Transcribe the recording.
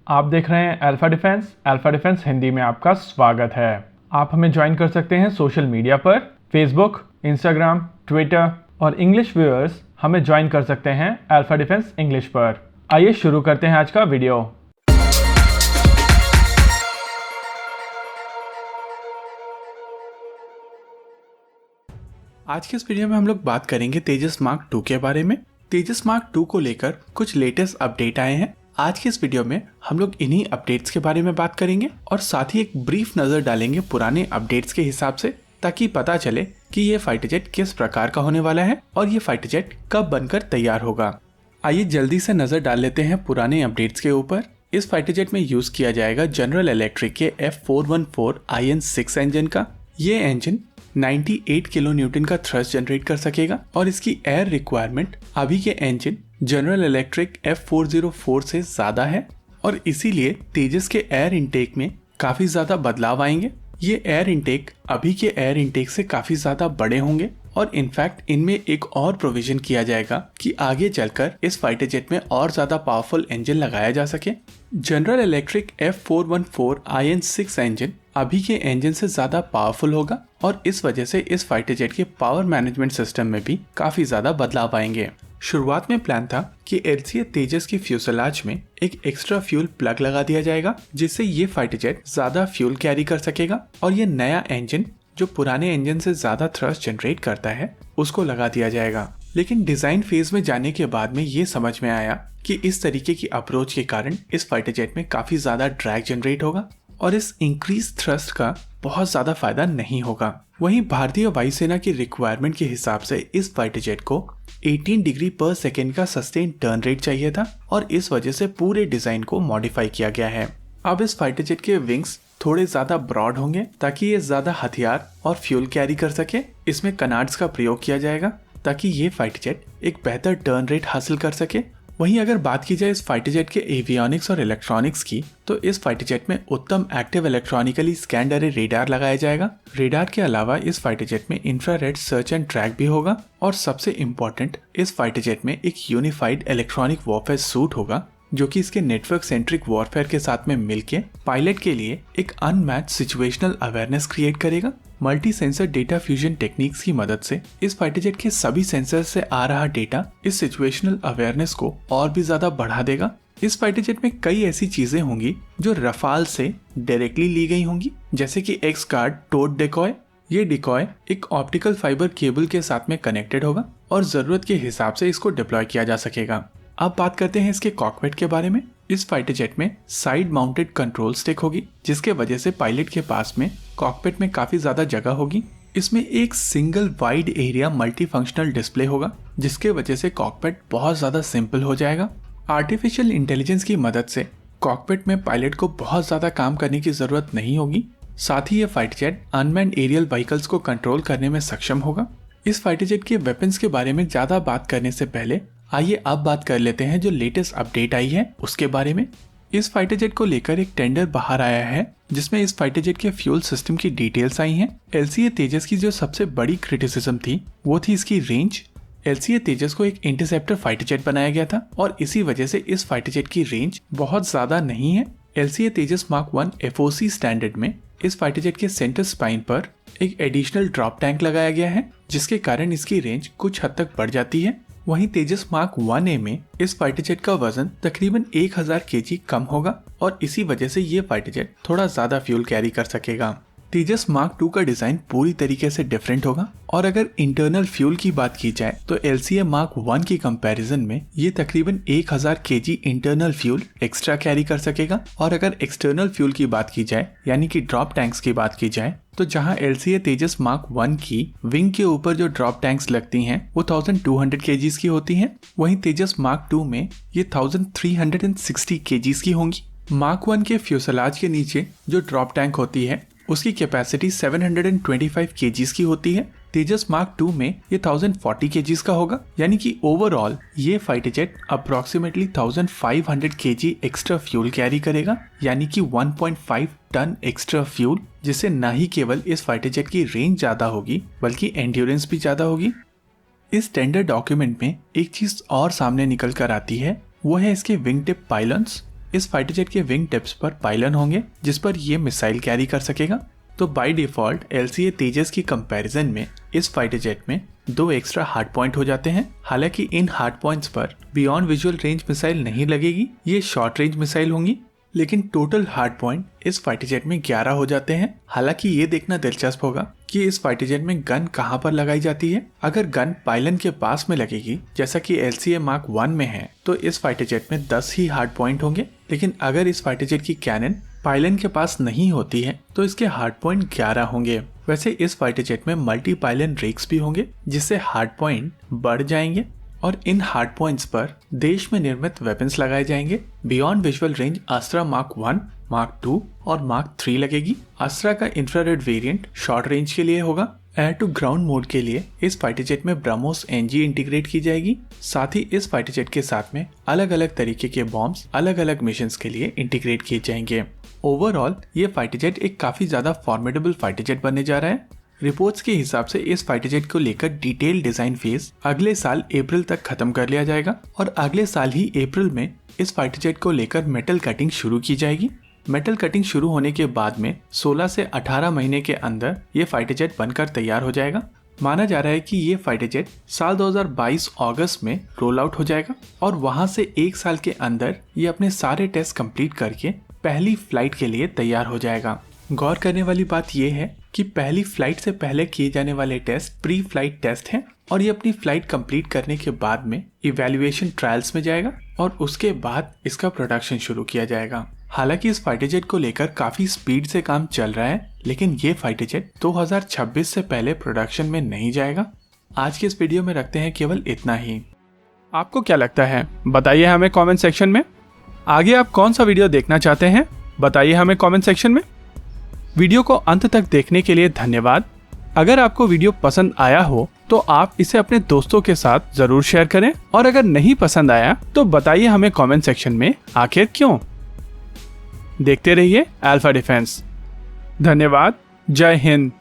आप देख रहे हैं अल्फा डिफेंस हिंदी में आपका स्वागत है। आप हमें ज्वाइन कर सकते हैं सोशल मीडिया पर, फेसबुक, इंस्टाग्राम, ट्विटर और इंग्लिश व्यूअर्स हमें ज्वाइन कर सकते हैं अल्फा डिफेंस इंग्लिश पर। आइए शुरू करते हैं आज का वीडियो। आज के इस वीडियो में हम लोग बात करेंगे तेजस मार्क 2 के बारे में। तेजस मार्क 2 को लेकर कुछ लेटेस्ट अपडेट आए हैं। आज के इस वीडियो में हम लोग इन्हीं अपडेट्स के बारे में बात करेंगे और साथ ही एक ब्रीफ नजर डालेंगे पुराने अपडेट्स के हिसाब से, ताकि पता चले कि ये फाइटर जेट किस प्रकार का होने वाला है और ये फाइटर जेट कब बनकर तैयार होगा। आइए जल्दी से नजर डाल लेते हैं पुराने अपडेट्स के ऊपर। इस फाइटर जेट में यूज किया जाएगा जनरल इलेक्ट्रिक के F414 IN6 इंजन का। ये इंजन 98 किलो न्यूटन का थ्रस्ट जनरेट कर सकेगा और इसकी एयर रिक्वायरमेंट अभी के इंजन जनरल इलेक्ट्रिक F404 से ज्यादा है और इसीलिए तेजस के एयर इनटेक में काफी ज्यादा बदलाव आएंगे। ये एयर इनटेक अभी के एयर इनटेक से काफी ज्यादा बड़े होंगे और इनफैक्ट इनमें एक और प्रोविजन किया जाएगा कि आगे चलकर इस फाइटर जेट में और ज्यादा पावरफुल इंजन लगाया जा सके। General electric F414 IN6 engine अभी के इंजन से ज्यादा पावरफुल होगा और इस वजह से इस फाइटर जेट के पावर मैनेजमेंट सिस्टम में भी काफी ज्यादा बदलाव आएंगे। शुरुआत में प्लान था कि LCA तेजस की फ्यूसलाज में एक एक्स्ट्रा फ्यूल प्लग लगा दिया जाएगा, जिससे ये फाइटर जेट ज्यादा फ्यूल कैरी कर सकेगा और ये नया इंजन जो पुराने इंजन से ज्यादा थ्रस्ट जनरेट करता है उसको लगा दिया जाएगा। लेकिन डिजाइन फेज में जाने के बाद में ये समझ में आया कि इस तरीके की अप्रोच के कारण इस फाइटर जेट में काफी ज्यादा ड्रैग जनरेट होगा और इस इंक्रीज थ्रस्ट का बहुत ज्यादा फायदा नहीं होगा। वहीं भारतीय वायुसेना की रिक्वायरमेंट के हिसाब से इस फाइटर जेट को 18 डिग्री पर सेकेंड का सस्टेन टर्न रेट चाहिए था और इस वजह से पूरे डिजाइन को मॉडिफाई किया गया है। अब इस फाइटर जेट के विंग्स थोड़े ज्यादा ब्रॉड होंगे ताकि ये ज्यादा हथियार और फ्यूल कैरी कर सके। इसमें कनार्ड्स का प्रयोग किया जाएगा ताकि ये फाइटर जेट एक बेहतर टर्न रेट हासिल कर सके। वहीं अगर बात की जाए इस फाइटर जेट के एवियोनिक्स और इलेक्ट्रॉनिक्स की, तो इस फाइटर जेट में उत्तम एक्टिव इलेक्ट्रॉनिकली स्कैन्ड अरे रेडार लगाया जाएगा। रेडार के अलावा इस फाइटर जेट में इंफ्रारेड सर्च एंड ट्रैक भी होगा और सबसे इम्पोर्टेंट, इस फाइटर जेट में एक यूनिफाइड इलेक्ट्रॉनिक वॉरफेयर सूट होगा जो कि इसके नेटवर्क सेंट्रिक वॉरफेयर के साथ में मिलके पायलट के लिए एक अनमैच्ड सिचुएशनल अवेयरनेस क्रिएट करेगा। Multi sensor data fusion techniques की मदद से इस फाइटर जेट के सभी सेंसर से आ रहा डेटा इस सिचुएशनल अवेयरनेस को और भी ज्यादा बढ़ा देगा। इस फाइटर जेट में कई ऐसी चीजें होंगी जो रफाल से डायरेक्टली ली गई होंगी, जैसे कि एक्स गार्ड टोड डिकॉय। ये डिकॉय एक ऑप्टिकल फाइबर केबल के साथ में कनेक्टेड होगा और जरूरत के हिसाब से इसको डिप्लॉय किया जा सकेगा। अब बात करते हैं इसके कॉकपिट के बारे में। इस फाइटर जेट में साइड माउंटेड कंट्रोल स्टिक होगी, जिसके वजह से पायलट के पास में कॉकपिट में काफी ज्यादा जगह होगी। इसमें एक single wide area multi functional display होगा, जिसके वजह से कॉकपिट बहुत ज्यादा सिंपल हो जाएगा। आर्टिफिशियल इंटेलिजेंस की मदद से कॉकपिट में पायलट को बहुत ज्यादा काम करने की जरूरत नहीं होगी। साथ ही ये fighter jet unmanned aerial vehicles को कंट्रोल करने में सक्षम होगा। इस फाइटर जेट के वेपन्स के बारे में ज्यादा बात करने से पहले आइए अब बात कर लेते हैं जो लेटेस्ट अपडेट आई है उसके बारे में। इस फाइटर जेट को लेकर एक टेंडर बाहर आया है जिसमें इस फाइटर जेट के फ्यूल सिस्टम की डिटेल्स आई हैं। LCA तेजस की जो सबसे बड़ी क्रिटिसिज्म थी वो थी इसकी रेंज। LCA तेजस को एक इंटरसेप्टर फाइटर जेट बनाया गया था और इसी वजह से इस फाइटर जेट की रेंज बहुत ज्यादा नहीं है। LCA तेजस मार्क 1 FOC स्टैंडर्ड में इस फाइटर जेट के सेंटर स्पाइन पर एक एडिशनल ड्रॉप टैंक लगाया गया है, जिसके कारण इसकी रेंज कुछ हद तक बढ़ जाती है। वहीं तेजस मार्क 1A में इस फाइटर जेट का वजन तकरीबन 1000 kg कम होगा और इसी वजह से ये फाइटर जेट थोड़ा ज्यादा फ्यूल कैरी कर सकेगा। तेजस मार्क 2 का डिजाइन पूरी तरीके से डिफरेंट होगा और अगर इंटरनल फ्यूल की बात की जाए तो LCA मार्क 1 की कंपैरिजन में ये तकरीबन 1000 kg internal fuel extra carry कर सकेगा। और अगर एक्सटर्नल फ्यूल की बात की जाए यानी कि ड्रॉप टैंक्स की बात की जाए, तो जहां LCA तेजस मार्क 1 की विंग के ऊपर जो ड्रॉप टैंक्स लगती हैं वो 1200 kg की होती हैं, वहीं तेजस मार्क 2 में ये 1360 kg की होंगी। मार्क 1 के फ्यूसलाज के नीचे जो ड्रॉप टैंक होती है उसकी कैपेसिटी 725 kg की होती है। तेजस मार्क 2 में ये 1040 kg का होगा, यानी कि ओवरऑल ये fighter jet approximately 1500 kg extra fuel carry करेगा, यानी कि 1.5 टन एक्स्ट्रा फ्यूल, जिससे न ही केवल इस फाइटर जेट की रेंज ज्यादा होगी बल्कि एंड्योरेंस भी ज्यादा होगी। इस टेंडर डॉक्यूमेंट में एक चीज और सामने निकल कर आती है, वो है इसके विंग टिप पाइलन्स। इस फाइटर जेट के विंग टिप्स पर पायलन होंगे जिस पर ये मिसाइल कैरी कर सकेगा। तो बाय डिफॉल्ट LCA तेजस की कंपैरिजन में इस फाइटर जेट में 2 एक्स्ट्रा हार्ड पॉइंट हो जाते हैं। हालांकि इन हार्ड पॉइंट्स पर बियॉन्ड विजुअल रेंज मिसाइल नहीं लगेगी, ये शॉर्ट रेंज मिसाइल होंगी, लेकिन टोटल हार्ड पॉइंट इस फाइटर जेट में 11 हो जाते हैं। हालांकि ये देखना दिलचस्प होगा कि इस फाइटर जेट में गन कहां पर लगाई जाती है। अगर गन पायलन के पास में लगेगी जैसा कि LCA Mark 1 में है तो इस फाइटर जेट में 10 ही हार्ड पॉइंट होंगे, लेकिन अगर इस फाइटर जेट की कैनन पायलन के पास नहीं होती है तो इसके हार्ड पॉइंट 11 होंगे। वैसे इस फाइटर जेट में मल्टी पायलन रेक्स भी होंगे जिससे हार्ड पॉइंट बढ़ जाएंगे और इन हार्ड पॉइंट्स पर देश में निर्मित वेपन्स लगाए जाएंगे। Beyond visual range अस्त्रा Mark 1, Mark 2 और Mark 3 लगेगी। अस्त्रा का इंफ्रारेड वेरिएंट शॉर्ट रेंज के लिए होगा। एयर टू ग्राउंड मोड के लिए इस फाइटर जेट में ब्रह्मोस NG इंटीग्रेट की जाएगी। साथ ही इस फाइटर जेट के साथ में अलग अलग तरीके के बॉम्ब्स अलग अलग मिशंस के लिए इंटीग्रेट किए जाएंगे। ओवरऑल ये फाइटर जेट एक काफी ज्यादा फॉर्मिडेबल फाइटर जेट बनने जा रहा है। रिपोर्ट्स के हिसाब से इस फाइटर जेट को लेकर डिटेल डिजाइन फेज अगले साल अप्रैल तक खत्म कर लिया जाएगा और अगले साल ही अप्रैल में इस फाइटर जेट को लेकर मेटल कटिंग शुरू की जाएगी। मेटल कटिंग शुरू होने के बाद में 16 से 18 महीने के अंदर ये फाइटर जेट बनकर तैयार हो जाएगा। माना जा रहा है कि ये फाइटर जेट साल 2022 अगस्त में रोल आउट हो जाएगा और वहां से 1 साल के अंदर ये अपने सारे टेस्ट कंप्लीट करके पहली फ्लाइट के लिए तैयार हो जाएगा। गौर करने वाली बात यह है कि पहली फ्लाइट से पहले किए जाने वाले टेस्ट प्री फ्लाइट टेस्ट हैं और ये अपनी फ्लाइट कंप्लीट करने के बाद में इवैल्यूएशन ट्रायल्स में जाएगा और उसके बाद इसका प्रोडक्शन शुरू किया जाएगा। हालांकि इस फाइटर जेट को लेकर काफी स्पीड से काम चल रहा है, लेकिन ये फाइटर जेट 2026 से पहले प्रोडक्शन में नहीं जाएगा। आज के इस वीडियो में रखते हैं केवल इतना ही। आपको क्या लगता है बताइए हमें कमेंट सेक्शन में। आगे आप कौन सा वीडियो देखना चाहते हैं बताइए हमें कमेंट सेक्शन में। वीडियो को अंत तक देखने के लिए धन्यवाद। अगर आपको वीडियो पसंद आया हो तो आप इसे अपने दोस्तों के साथ जरूर शेयर करें और अगर नहीं पसंद आया तो बताइए हमें कमेंट सेक्शन में आखिर क्यों। देखते रहिए अल्फा डिफेंस। धन्यवाद। जय हिंद।